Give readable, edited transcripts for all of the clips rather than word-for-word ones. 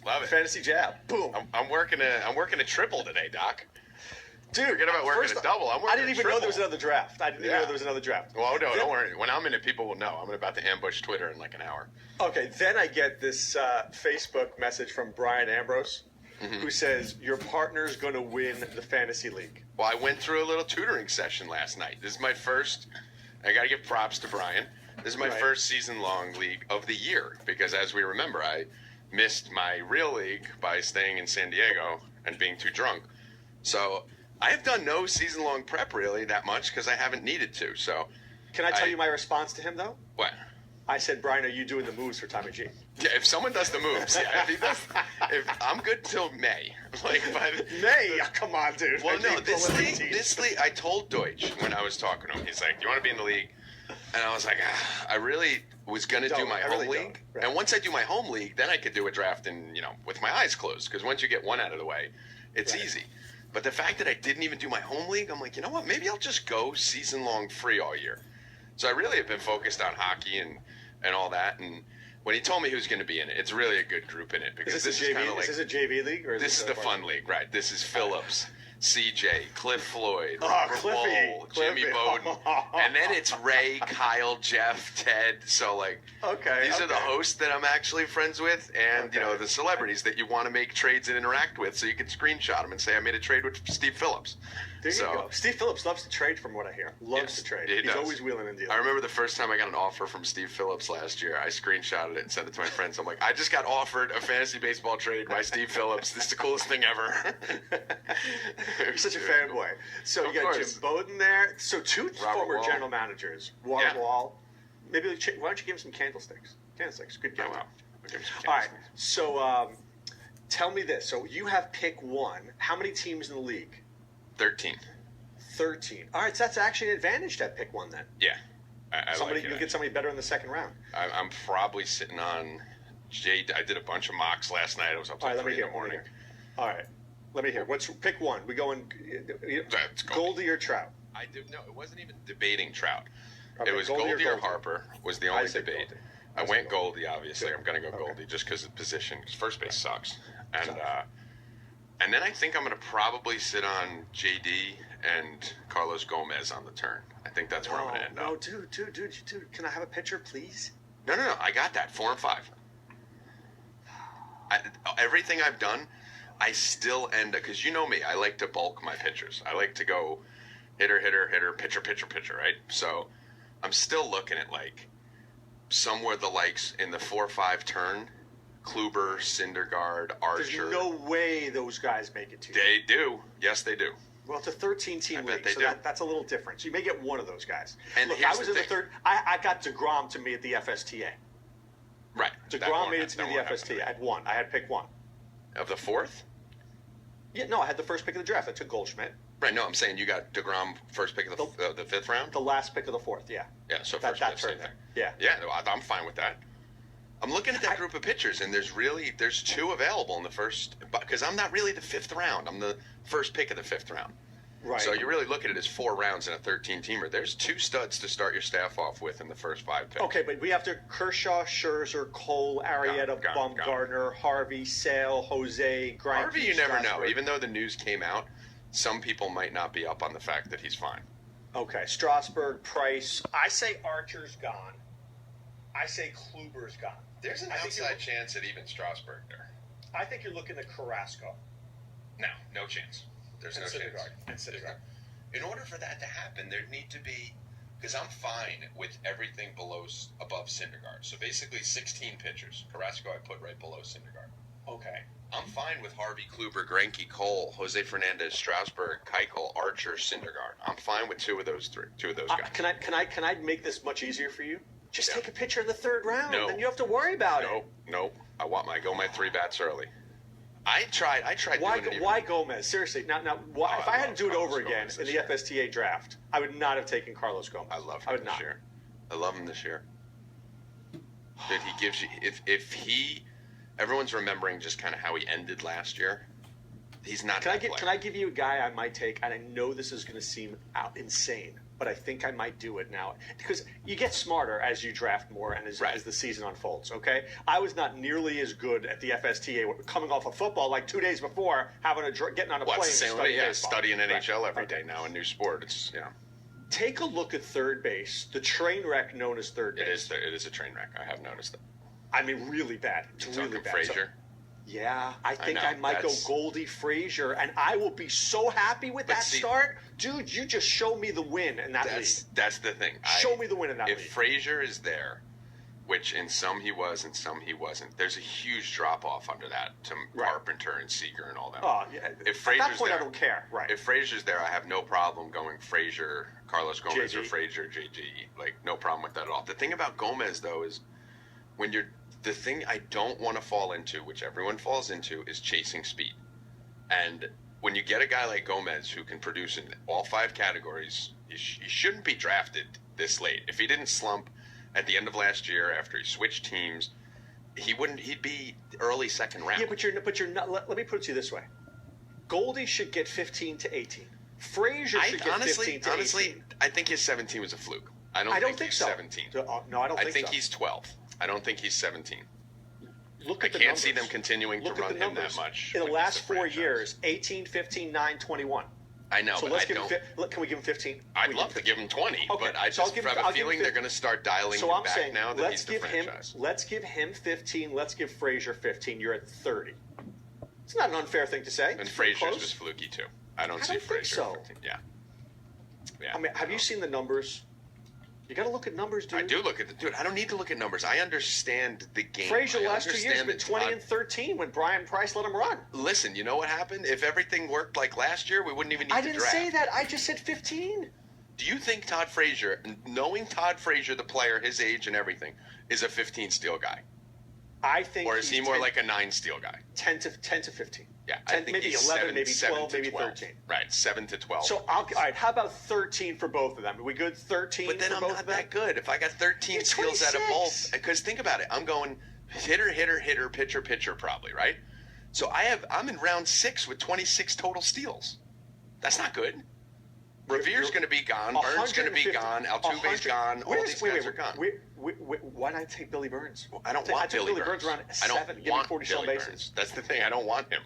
Love it. Fantasy jab. Boom. I'm working a triple today, Doc. Dude, Forget about working a double. I'm working I didn't even know there was triple. another draft. I didn't even know there was another draft. Well, no, don't worry. When I'm in it, people will know. I'm about to ambush Twitter in like an hour. Okay, then I get this Facebook message from Brian Ambrose, who says, your partner's going to win the fantasy league. Well, I went through a little tutoring session last night. This is my first. I got to give props to Brian. This is my first season-long league of the year because, as we remember, I missed my real league by staying in San Diego and being too drunk. So I have done no season-long prep really that much because I haven't needed to. So can I tell you my response to him, though? What? I said, Brian, are you doing the moves for Tommy G? Yeah, if someone does the moves, yeah. If I'm good till May. Like May? Oh, come on, dude. Well, no, this league, I told Deutsch when I was talking to him, he's like, do you want to be in the league? And I was like, I really was going to do my home league. Right. And once I do my home league, then I could do a draft with my eyes closed. Because once you get one out of the way, it's easy. But the fact that I didn't even do my home league, I'm like, you know what? Maybe I'll just go season-long free all year. So I really have been focused on hockey and all that. And when he told me he was going to be in it, it's really a good group in it. Because this is kind of like, is this a JV league? Or this is the fun league, right? This is Phillips, CJ, Cliff Floyd, Cliffy, Jimmy Bowden. And then it's Ray, Kyle, Jeff, Ted. So, these are the hosts that I'm actually friends with and, the celebrities that you want to make trades and interact with so you can screenshot them and say, I made a trade with Steve Phillips. There you go. Steve Phillips loves to trade from what I hear. Loves to trade. He's always wheeling and dealing. I remember the first time I got an offer from Steve Phillips last year. I screenshotted it and sent it to my friends. I'm like, I just got offered a fantasy baseball trade by Steve Phillips. This is the coolest thing ever. You're such a fanboy. So you got Jim Bowden there. So two former general managers. Wall. Maybe why don't you give him some candlesticks? Candlesticks. Good game. Wow. All right. So tell me this. So you have pick one. How many teams in the league? 13. All right, so that's actually an advantage to have pick one then. Yeah. You'll get somebody better in the second round. I'm probably sitting on I did a bunch of mocks last night. I was up till 3 in the morning. All right. Let me hear. Pick one? We going Goldie or Trout? It wasn't even debating Trout. Okay, it was Goldie or Harper was the only debate. Goldie. I went Goldie, obviously. Good. I'm going to go Goldie just because of the position. Because first base sucks. And then I think I'm going to probably sit on JD and Carlos Gomez on the turn. I think that's where I'm going to end up. No, dude. Can I have a pitcher, please? No. I got that. 4 and 5. Everything I've done, I still end up, because you know me, I like to bulk my pitchers. I like to go hitter, pitcher, right? So I'm still looking at somewhere the likes in the 4-5 turn. Kluber, Syndergaard, Archer. There's no way those guys make it to you. They do. Yes, they do. Well, it's a 13-team league, so that's a little different. So you may get one of those guys. And look, I was in the third. I got DeGrom to me at the FSTA. Right. DeGrom made it to me at the FSTA. I had one. I had pick one. Of the 4th? Yeah, no, I had the first pick of the draft. I took Goldschmidt. Right, no, I'm saying you got DeGrom first pick of the 5th round? The last pick of the 4th, yeah. Yeah, so first that turn there. Yeah. Yeah, I'm fine with that. I'm looking at that group of pitchers, and there's 2 available in the first, because I'm not really the 5th round. I'm the first pick of the 5th round. Right. So you really look at it as 4 rounds in a 13-teamer. There's 2 studs to start your staff off with in the first 5 picks. Okay, but we have to Kershaw, Scherzer, Cole, Arrieta, Bumgarner, Harvey, Sale, Jose, Greinke. Harvey, you never know. Even though the news came out, some people might not be up on the fact that he's fine. Okay, Strasburg, Price. I say Archer's gone. I say Kluber's gone. There's an outside chance at even Strasburg there. I think you're looking at Carrasco. No chance. There's no chance. In order for that to happen, there'd need to be, because I'm fine with everything above Syndergaard. So basically 16 pitchers. Carrasco I put right below Syndergaard. Okay. I'm fine with Harvey, Kluber, Greinke, Cole, Jose Fernandez, Strasburg, Keuchel, Archer, Syndergaard. I'm fine with 2 of those guys. Can I make this much easier for you? Just take a pitcher in the 3rd round, and you have to worry about it. No. I want my 3 bats early. I tried. Why Gomez? Seriously, now, if I had to do it over again in the FSTA draft, I would not have taken Carlos Gomez. I love him this year. I love him this year. That he gives you, if he, everyone's remembering just kind of how he ended last year. He's not. Can I give you a guy I might take? And I know this is going to seem insane, but I think I might do it now because you get smarter as you draft more and as the season unfolds. Okay, I was not nearly as good at the FSTA coming off of football like 2 days before getting on a plane. Studying NHL every day now, a new sport. It's Take a look at third base, the train wreck known as third base. It is a train wreck. I have noticed that. I mean, really bad. It's really bad. Frazier. Yeah, I think I might go Goldie Frazier, and I will be so happy with that start. Dude, you just show me the win in that league. That's the thing. Show me the win in that league. If Frazier is there, which in some he was and some he wasn't, there's a huge drop-off under that to Carpenter and Seager and all that. Oh, yeah. If Frazier's at that point, there, I don't care. Right. If Frazier's there, I have no problem going Frazier, Carlos Gomez, or Frazier, JG. Like, no problem with that at all. The thing about Gomez, though, is when the thing I don't want to fall into, which everyone falls into, is chasing speed. And when you get a guy like Gomez who can produce in all 5 categories, he shouldn't be drafted this late. If he didn't slump at the end of last year after he switched teams, he'd be early second round. Yeah, but you're not. Let me put it to you this way: Goldie should get 15 to 18. Frazier should get 15 to 18. Honestly, I think his 17 was a fluke. I don't think he's so. 17. No, I don't think so. I think he's 12. I don't think he's 17. Look at I can't see them continuing to run him that much. In the last 4 years, 18, 15, 9, 21. I know, so but let's give him. Can we give him 15? I'd love to give him 20, but I just have a feeling they're going to start dialing him back now that he's the franchise. Let's give him 15. Let's give Frazier 15. You're at 30. It's not an unfair thing to say. And Frazier's just fluky too. I don't see Frazier. So. 15. Yeah. I mean, have you seen the numbers? You got to look at numbers, dude. I do look at dude. I don't need to look at numbers. I understand the game. Frazier last 2 years been 20 and 13 when Brian Price let him run. Listen, you know what happened? If everything worked like last year, we wouldn't even need to draft. I didn't say that. I just said 15. Do you think Todd Frazier, knowing Todd Frazier, the player, his age and everything, is a 15 steal guy? I think. Or is he more like a 9 steal guy? 10 to 15. Yeah, 10, I think maybe he's 11, maybe 12, maybe 13. Right, 7 to 12. So, all right, how about 13 for both of them? Are we good? 13. But then I'm not that good. If I got 13 steals out of both, because think about it, I'm going hitter, pitcher, probably, right? So I'm in round 6 with 26 total steals. That's not good. Revere's going to be gone. Burns going to be gone. Altuve's gone. All these guys are gone. Why not take Billy Burns? Well, I don't want Billy Burns. Around 7, give him 40 Billy bases. Burns. That's the thing. I don't want him.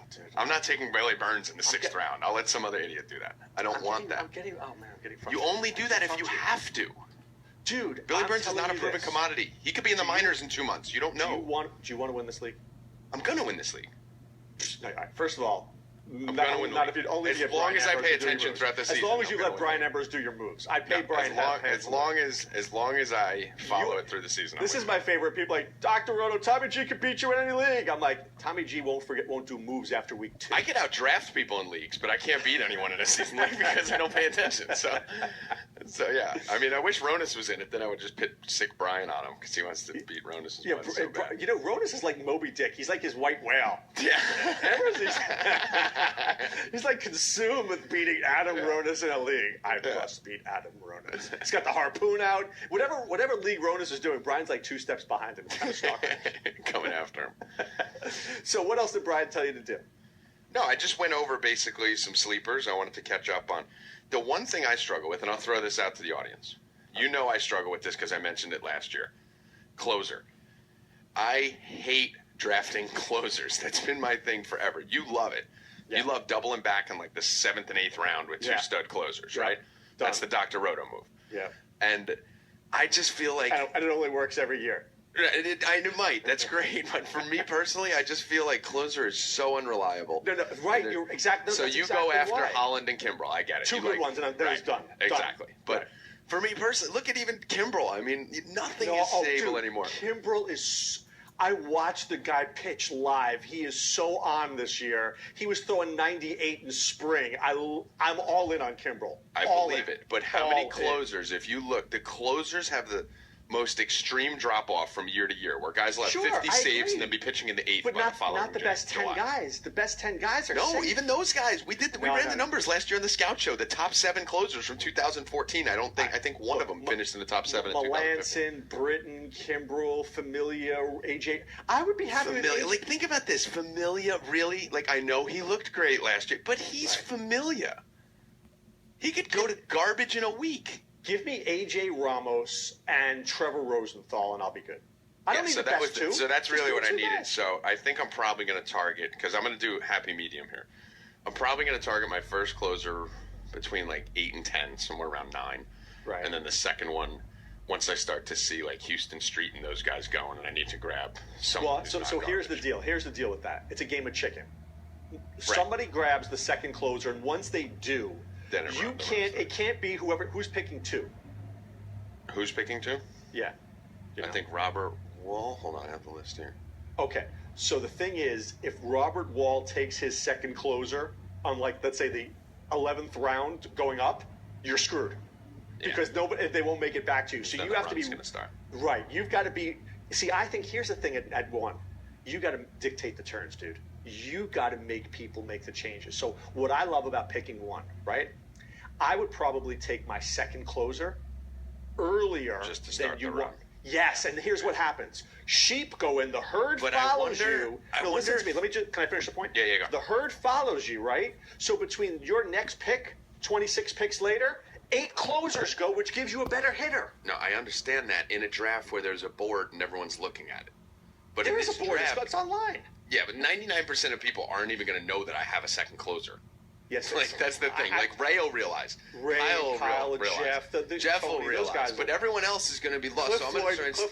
Dude, I'm not taking Billy Burns in the 6th round. I'll let some other idiot do that. I don't want that. I'm getting frustrated. You only do that if you have to. Dude, Billy Burns is not a proven commodity. He could be in the minors in 2 months. You don't know. Do you want to win this league? I'm going to win this league. First of all, I'm going to win the league. As long as I pay attention throughout the season. As long as you let Brian Embers do your moves. I pay Brian as long as I follow it through the season. This is my favorite. People like, Dr. Roto, Tommy G can beat you in any league. I'm like, Tommy G won't do moves after week 2. I can outdraft people in leagues, but I can't beat anyone in a season league because I don't pay attention. So yeah. I mean, I wish Ronis was in it. Then I would just pit sick Brian on him because he wants to beat Ronis. Yeah, so you know, Ronis is like Moby Dick. He's like his white whale. Yeah. He's like consumed with beating Adam Ronis in a league. I must beat Adam Ronis. He's got the harpoon out. Whatever league Ronis is doing, Brian's like 2 steps behind him, kind of stalking him. Coming after him. So what else did Brian tell you to do? No, I just went over basically some sleepers I wanted to catch up on. The one thing I struggle with, and I'll throw this out to the audience. You know I struggle with this because I mentioned it last year. Closer. I hate drafting closers. That's been my thing forever. You love it. Yeah. You love doubling back in like the 7th and 8th round with 2 stud closers, right? That's the Dr. Roto move. Yeah. And I just feel like... And it only works every year. It might. That's great. But for me personally, I just feel like closer is so unreliable. No, right. You're exactly. So you go after Holland and Kimbrel. I get it. 2 good ones, and then it's done. Exactly. But for me personally, look at even Kimbrel. I mean, nothing is stable anymore. Kimbrel is... I watched the guy pitch live. He is so on this year. He was throwing 98 in spring. I'm all in on Kimbrel. I believe it. But how many closers? If you look, the closers have the most extreme drop-off from year to year, where guys will have 50 saves and then be pitching in the 8th. But not the best 10 guys. The best 10 guys are safe. Even those guys. We ran the numbers last year on the Scout Show. The top 7 closers from 2014. I think one of them finished in the top 7 in 2015. Melanson, Britton, Kimbrel, Familia, AJ. I would be happy with AJ. Like, think about this. Familia, really? Like, I know he looked great last year, but he's Familia. He could go to garbage in a week. Give me A.J. Ramos and Trevor Rosenthal, and I'll be good. I don't need the best two. So that's really what I needed. Best. So I think I'm probably going to target, because I'm going to do happy medium here. I'm probably going to target my first closer between like 8 and 10, somewhere around 9. Right. And then the second one, once I start to see like Houston Street and those guys going, and I need to grab someone. Well, so here's the deal. Here's the deal with that. It's a game of chicken. Right. Somebody grabs the second closer, and once they do, then it can't be who's picking 2. Who's picking 2? Yeah. I think Robert Wall. Hold on, I have the list here. Okay. So the thing is, if Robert Wall takes his second closer on, like, let's say the 11th round going up, you're screwed. Because they won't make it back to you. So then you have to be going to start. Right. You've got to be. See, I think here's the thing at 1. You got to dictate the turns, dude. You got to make people make the changes. So what I love about picking 1, right? I would probably take my second closer earlier just to start than you the want. run. Yes, and here's what happens. Sheep go in, the herd follows you. Listen to me. Can I finish the point? Yeah, go. The herd follows you, right? So between your next pick, 26 picks later, 8 closers go, which gives you a better hitter. No, I understand that in a draft where there's a board and everyone's looking at it. But there in is this a board. draft, It's online. Yeah, but 99% of people aren't even going to know that I have a second closer. Yes, like that's the thing. Like Ray will realize. Ray, Kyle, will realize. Jeff, Jeff will Tony, realize. those guys but everyone else is going to be lost. Cliff so I'm going to try and Cliff